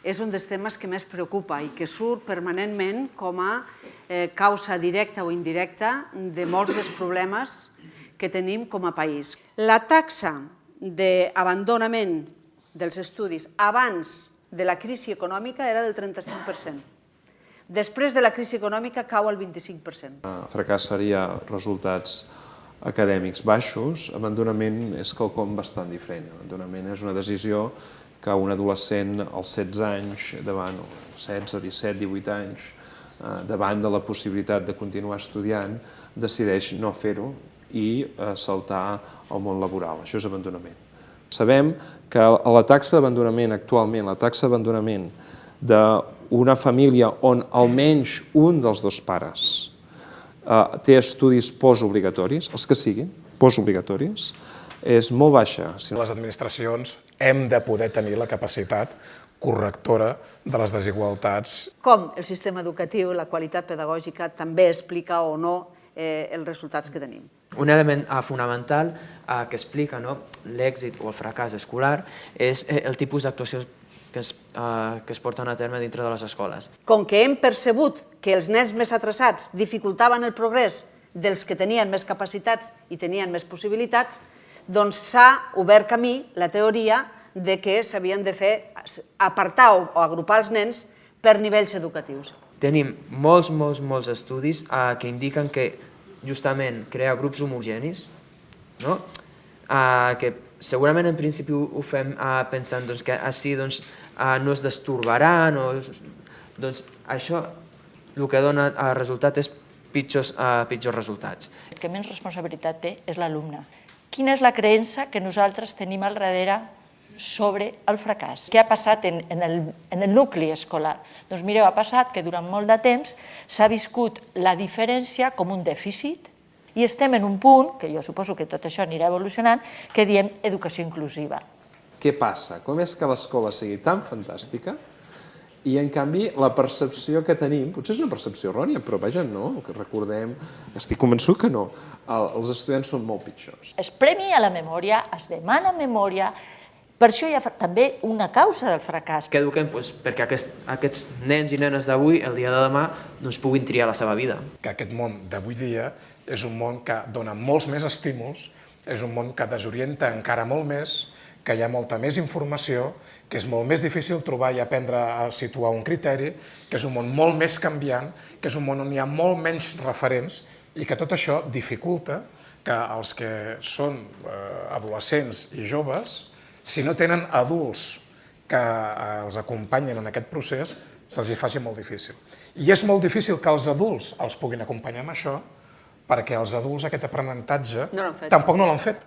és un dels temes que més preocupa i que surt permanentment com a causa directa o indirecta de molts dels problemes que tenim com a país. La taxa d'abandonament dels estudis abans de la crisi econòmica era del 35%. Després de la crisi econòmica cau al 25%. Fracàs seria resultats acadèmics baixos, abandonament és quelcom bastant diferent. Abandonament és una decisió que un adolescent als 16 anys, davant 16, 17, 18 anys, davant de la possibilitat de continuar estudiant, decideix no fer-ho i saltar al món laboral. Això és abandonament. Sabem que la taxa d'abandonament actualment, la taxa d'abandonament d'una família on almenys un dels dos pares té estudis postobligatoris, els que siguin, postobligatoris, és molt baixa. Les administracions hem de poder tenir la capacitat correctora de les desigualtats. Com el sistema educatiu, la qualitat pedagògica, també explica o no els resultats que tenim. Un element fonamental que explica l'èxit o el fracàs escolar és el tipus d'actuacions que es porten a terme dintre de les escoles. Com que hem percebut que els nens més atrasats dificultaven el progrés dels que tenien més capacitats i tenien més possibilitats, doncs s'ha obert camí la teoria de que s'havien de fer apartar o agrupar els nens per nivells educatius. Tenim molts estudis que indiquen que justament crear grups homogenis, que segurament en principi ho fem pensant que així no es destorbaran, doncs això el que dona resultat és pitjors resultats. El que menys responsabilitat té és l'alumne. Quina és la creença que nosaltres tenim al darrere sobre el fracàs? Què ha passat en el nucli escolar? Doncs mireu, ha passat que durant molt de temps s'ha viscut la diferència com un dèficit i estem en un punt, que jo suposo que tot això anirà evolucionant, que diem educació inclusiva. Què passa? Com és que l'escola sigui tan fantàstica i, en canvi, la percepció que tenim, potser és una percepció errònia, però vaja, no, que recordem, estic convençut que no, els estudiants són molt pitjors. Es premia la memòria, es demana memòria, per això hi ha també una causa del fracàs. Que eduquem perquè aquests nens i nenes d'avui, el dia de demà, puguin triar la seva vida. Que aquest món d'avui dia és un món que dona molts més estímuls, és un món que desorienta encara molt més, que hi ha molta més informació, que és molt més difícil trobar i aprendre a situar un criteri, que és un món molt més canviant, que és un món on hi ha molt menys referents i que tot això dificulta que els que són adolescents i joves, si no tenen adults que els acompanyen en aquest procés, se'ls hi faci molt difícil. I és molt difícil que els adults els puguin acompanyar en això perquè els adults aquest aprenentatge tampoc no l'han fet.